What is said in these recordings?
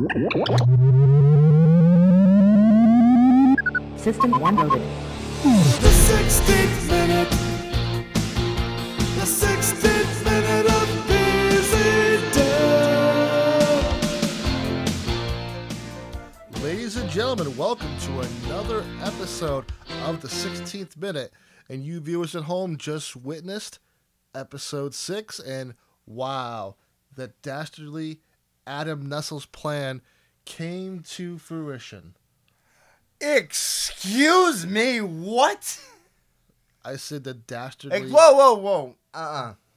System 1 loaded. The 16th minute. The 16th minute of PZW. Ladies and gentlemen, welcome to another episode of the 16th minute. And you viewers at home just witnessed episode 6. And wow, the dastardly Adam Nestle's plan came to fruition. Excuse me, what? I said the dastardly... Whoa.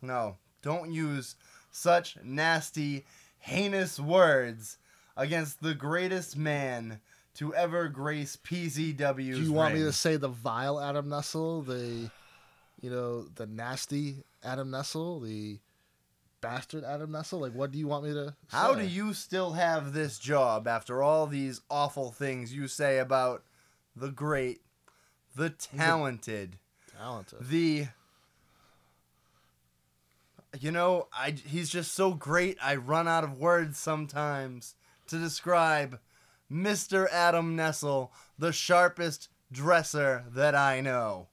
No. Don't use such nasty, heinous words against the greatest man to ever grace PZW's Do you want me ring. to say the vile Adam Nestle, the nasty Adam Nestle, the bastard Adam Nestle? Like, what do you want me to say? How do you still have this job after all these awful things you say about the great, the talented, he's just so great, I run out of words sometimes to describe Mr. Adam Nestle, the sharpest dresser that I know.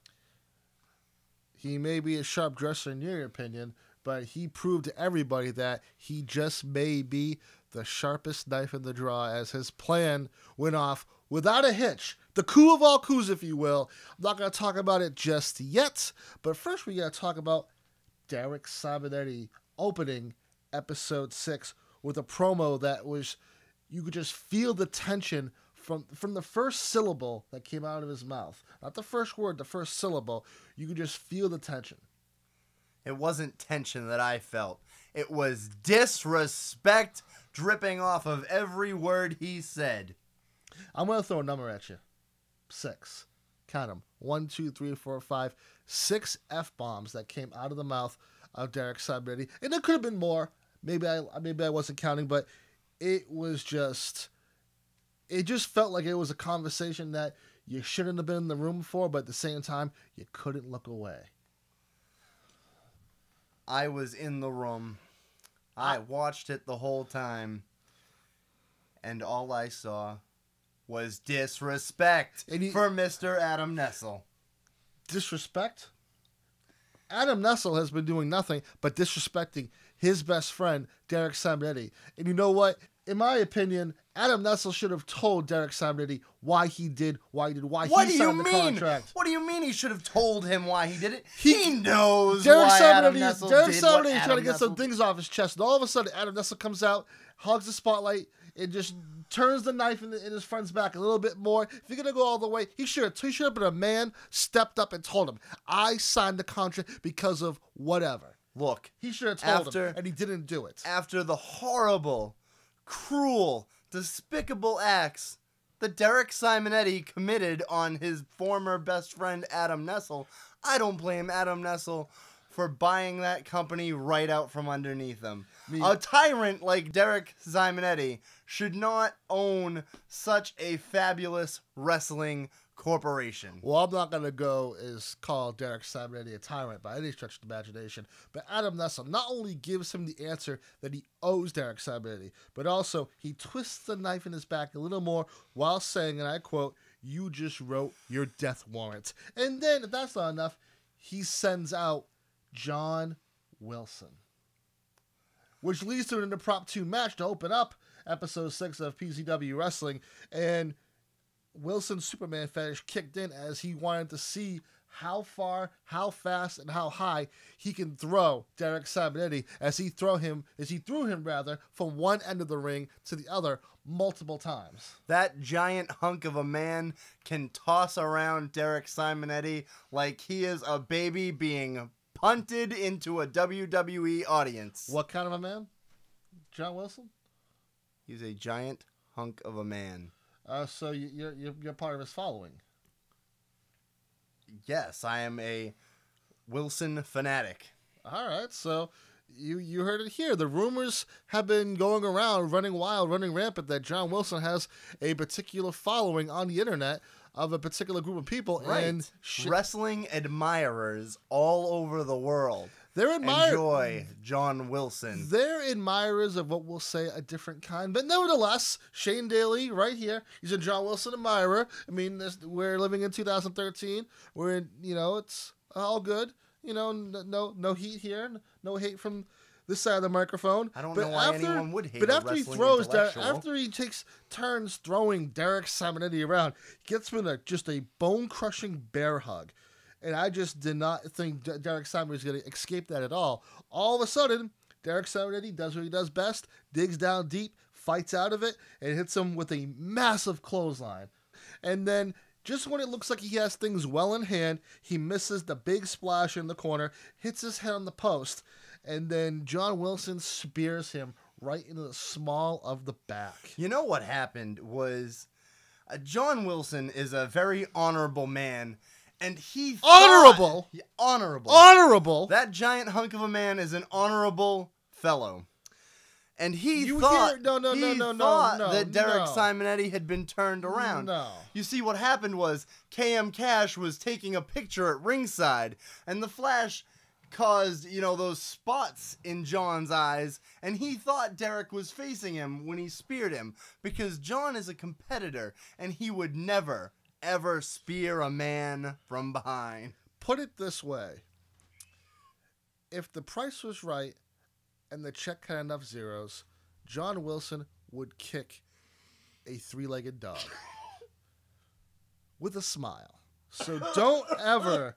He may be a sharp dresser in your opinion, but he proved to everybody that he just may be the sharpest knife in the draw as his plan went off without a hitch. The coup of all coups, if you will. I'm not going to talk about it just yet, but first we got to talk about Derek Simonetti opening episode 6 with a promo that was, you could just feel the tension from the first syllable that came out of his mouth. Not the first word, the first syllable. You could just feel the tension. It wasn't tension that I felt. It was disrespect dripping off of every word he said. I'm going to throw a number at you. 6. Count them. 1, 2, 3, 4, 5. 6 F-bombs that came out of the mouth of Derek Simonetti. And there could have been more. Maybe I wasn't counting, but it was just... It just felt like it was a conversation that you shouldn't have been in the room for, but at the same time, you couldn't look away. I was in the room. I watched it the whole time. And all I saw was disrespect for Mr. Adam Nestle. Disrespect? Adam Nestle has been doing nothing but disrespecting his best friend, Derek Simonetti. And you know what? In my opinion, Adam Nestle should have told Derek Simonetti why he signed the contract. What do you mean he should have told him why he did it? He knows Derek why Adam Simonetti Nestle Derek did Simonetti what is trying to Adam get some Nestle things off his chest, and all of a sudden Adam Nestle comes out, hugs the spotlight, and just turns the knife in his friend's back a little bit more. If you're gonna go all the way, he should have been a man, stepped up and told him, I signed the contract because of whatever. Look, he should have told him, and he didn't do it. After the horrible, cruel, despicable acts that Derek Simonetti committed on his former best friend Adam Nestle, I don't blame Adam Nestle for buying that company right out from underneath him. A tyrant like Derek Simonetti should not own such a fabulous wrestling corporation. Well, I'm not going to go as call Derek Simonetti a tyrant by any stretch of the imagination, but Adam Nestle not only gives him the answer that he owes Derek Simonetti, but also he twists the knife in his back a little more while saying, and I quote, "You just wrote your death warrant." And then, if that's not enough, he sends out John Wilson, which leads to an impromptu match to open up episode 6 of PZW Wrestling, and Wilson's Superman fetish kicked in as he wanted to see how far, how fast, and how high he can throw Derek Simonetti as he threw him from one end of the ring to the other multiple times. That giant hunk of a man can toss around Derek Simonetti like he is a baby being punted into a WWE audience. What kind of a man? John Wilson? He's a giant hunk of a man. So you're part of his following. Yes, I am a Wilson fanatic. All right, so you heard it here. The rumors have been going around, running wild, running rampant, that John Wilson has a particular following on the internet of a particular group of people. Right. And wrestling admirers all over the world. They're Enjoy, John Wilson. They're admirers of what we'll say a different kind. But nevertheless, Shane Daly, right here, he's a John Wilson admirer. I mean, we're living in 2013. We're in, it's all good. No heat here. No hate from this side of the microphone. I don't know why anyone would hate But a after he wrestling throws, intellectual. after he takes turns throwing Derek Simonetti around, he gets him in just a bone-crushing bear hug. And I just did not think Derek Simonetti was going to escape that at all. All of a sudden, Derek Simonetti does what he does best, digs down deep, fights out of it, and hits him with a massive clothesline. And then, just when it looks like he has things well in hand, he misses the big splash in the corner, hits his head on the post, and then John Wilson spears him right into the small of the back. You know what happened was John Wilson is a very honorable man. And he Honorable? Honorable. That giant hunk of a man is an honorable fellow. And he thought that Derek Simonetti had been turned around. No. You see, what happened was KM Cash was taking a picture at ringside, and the flash caused, those spots in John's eyes, and he thought Derek was facing him when he speared him, because John is a competitor, and he would never ever spear a man from behind. Put it this way. If the price was right and the check had enough zeros, John Wilson would kick a three-legged dog with a smile. So don't ever,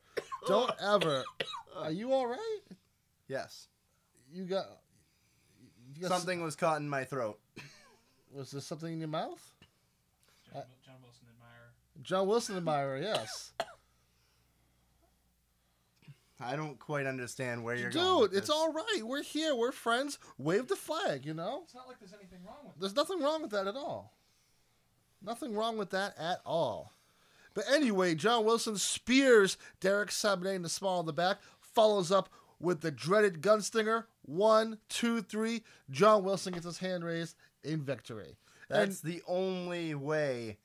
are you all right? Yes. You got something was caught in my throat. Was there something in your mouth? John Wilson admirer. John Wilson admirer, yes. I don't quite understand where you're going. Dude, it's all right. We're here. We're friends. Wave the flag, It's not like there's anything wrong with it. There's nothing wrong with that at all. Nothing wrong with that at all. But anyway, John Wilson spears Derek Simonetti in the small of the back, follows up with the dreaded gunstinger. 1, 2, 3. John Wilson gets his hand raised in victory. That's the only way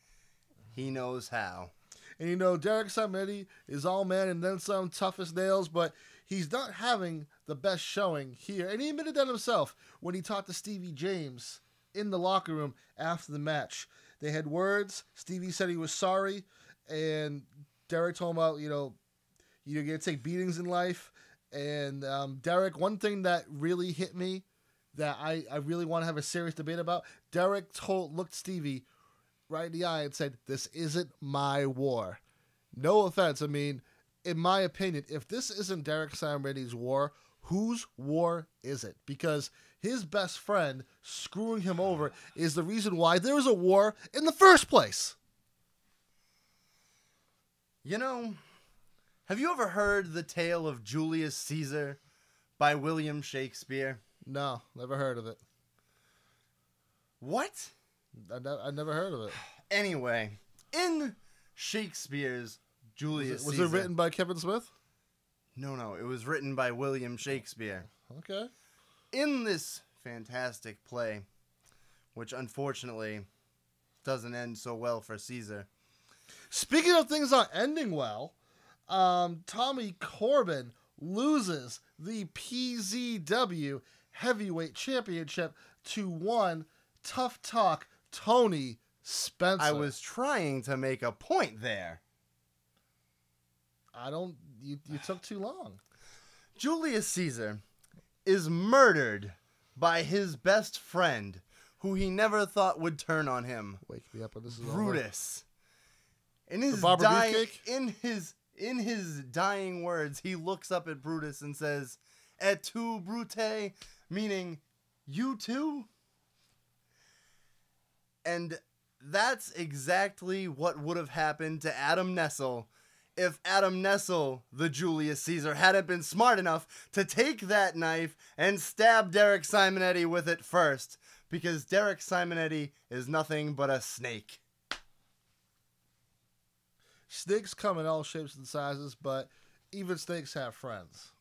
he knows how. And Derek Simonetti is all man and then some, tough as nails, but he's not having the best showing here. And he admitted that himself when he talked to Stevie James in the locker room after the match. They had words. Stevie said he was sorry. And Derek told him about, you're going to take beatings in life. And Derek, one thing that really hit me that I really want to have a serious debate about, Derek looked Stevie right in the eye and said, "This isn't my war." No offense. I mean, in my opinion, if this isn't Derek Simonetti's war, whose war is it? Because his best friend screwing him over is the reason why there was a war in the first place. Have you ever heard the tale of Julius Caesar by William Shakespeare? No, never heard of it. What? I never heard of it. Anyway, in Shakespeare's Julius Was Caesar... it written by Kevin Smith? No, it was written by William Shakespeare. Okay. In this fantastic play, which unfortunately doesn't end so well for Caesar. Speaking of things not ending well, Tommy Corbin loses the PZW Heavyweight Championship to one Tough Talk Tony Spencer. I was trying to make a point there. You took too long. Julius Caesar is murdered by his best friend, who he never thought would turn on him. Wake me up when this is Brutus. In his Barbara Beefcake? in his dying words, he looks up at Brutus and says, "Et tu, Brute?" Meaning, you too? And that's exactly what would have happened to Adam Nessel if Adam Nessel, the Julius Caesar, hadn't been smart enough to take that knife and stab Derek Simonetti with it first. Because Derek Simonetti is nothing but a snake. Snakes come in all shapes and sizes, but even snakes have friends.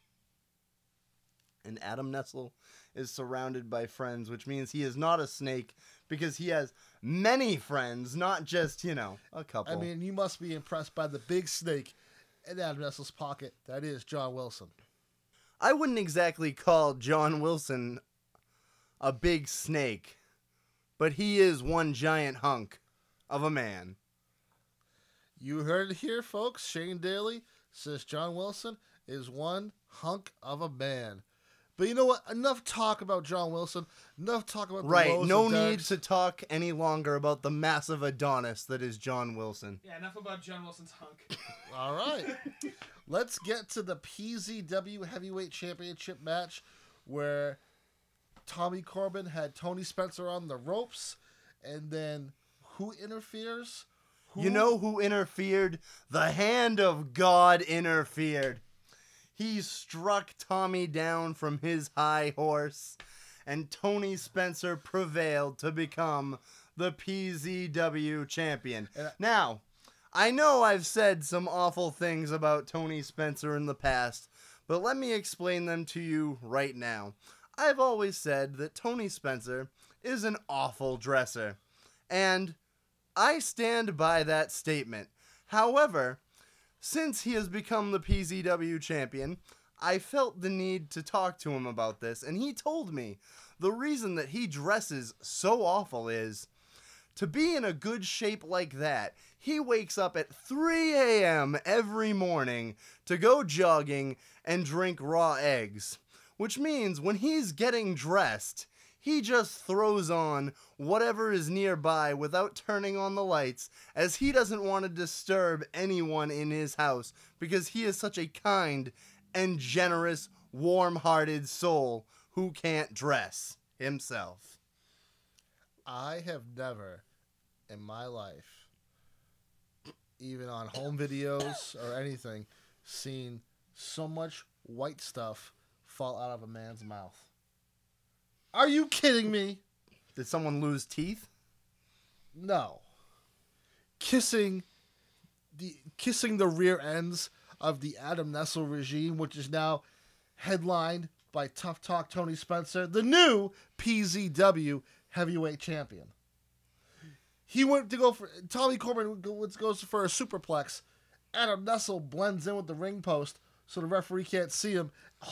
And Adam Nessel is surrounded by friends, which means he is not a snake because he has many friends, not just, a couple. I mean, you must be impressed by the big snake in Adam Nessel's pocket. That is John Wilson. I wouldn't exactly call John Wilson a big snake, but he is one giant hunk of a man. You heard it here, folks. Shane Daly says John Wilson is one hunk of a man. But you know what? Enough talk about John Wilson. Enough talk about the Right, woes no of need Derek's. to talk any longer about the massive Adonis that is John Wilson. Yeah, enough about John Wilson's hunk. All right. Let's get to the PZW Heavyweight Championship match where Tommy Corbin had Tony Spencer on the ropes. And then who interferes? You know who interfered? The hand of God interfered. He struck Tommy down from his high horse, and Tony Spencer prevailed to become the PZW champion. Now, I know I've said some awful things about Tony Spencer in the past, but let me explain them to you right now. I've always said that Tony Spencer is an awful dresser, and I stand by that statement. However, since he has become the PZW champion, I felt the need to talk to him about this, and he told me the reason that he dresses so awful is to be in a good shape like that. He wakes up at 3 a.m. every morning to go jogging and drink raw eggs, which means when he's getting dressed, he just throws on whatever is nearby without turning on the lights, as he doesn't want to disturb anyone in his house because he is such a kind and generous, warm-hearted soul who can't dress himself. I have never in my life, even on home videos or anything, seen so much white stuff fall out of a man's mouth. Are you kidding me? Did someone lose teeth? No. Kissing the rear ends of the Adam Nessel regime, which is now headlined by Tough Talk Tony Spencer, the new PZW heavyweight champion. He went to go for Tommy Corbin goes for a superplex. Adam Nessel blends in with the ring post so the referee can't see him.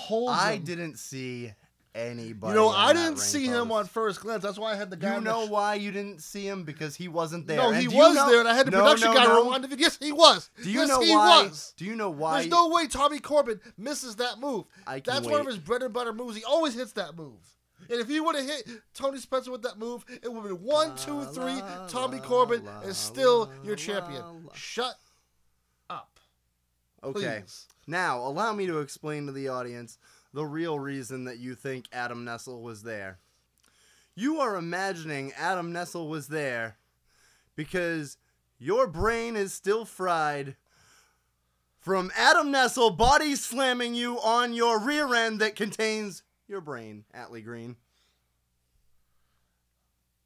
I didn't see anybody. You know, on I that didn't ring see him post. on first glance. That's why I had the guy. You know why you didn't see him? Because he wasn't there. No, And he do you was know- there, and I had the No, production no, guy no. rewind the video. Yes, he was. Do you yes, know he why? was. Do you know why? There's no way Tommy Corbin misses that move. I can That's one of wait. his bread and butter moves. He always hits that move. And if he would have hit Tony Spencer with that move, it would have been 1, 2, 3. Tommy Corbin is still your champion. Shut up. Okay. Please. Now, allow me to explain to the audience the real reason that you think Adam Nessel was there. You are imagining Adam Nessel was there because your brain is still fried from Adam Nessel body slamming you on your rear end that contains your brain, Atlee Greene.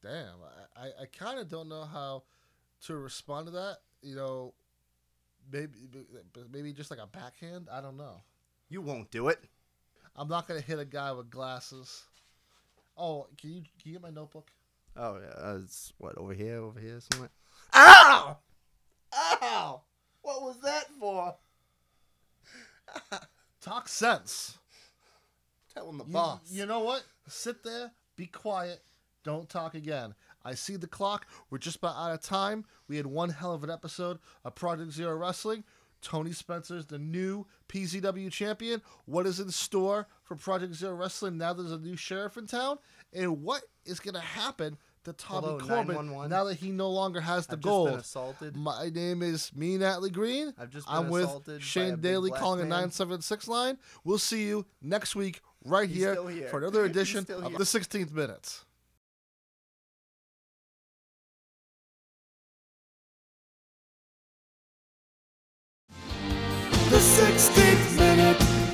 Damn. I kind of don't know how to respond to that. You know, maybe just like a backhand. I don't know. You won't do it. I'm not going to hit a guy with glasses. Oh, can you get my notebook? Oh, yeah. It's what, over here, somewhere? Ow! Ow! What was that for? Talk sense. Telling the boss. You know what? Sit there, be quiet, don't talk again. I see the clock. We're just about out of time. We had one hell of an episode of Project Zero Wrestling. Tony Spencer's the new PZW champion. What is in store for Project Zero Wrestling now there's a new sheriff in town? And what is going to happen to Tommy Hello, Corbin 911. now that he no longer has the I've gold? just been assaulted. My name is Atlee Greene. I've just been I'm with assaulted by a Shane big Daly black calling a man. 976 line. We'll see you next week right He's here still here. for another He's edition still of here. the 16th Minute. The 16th minute.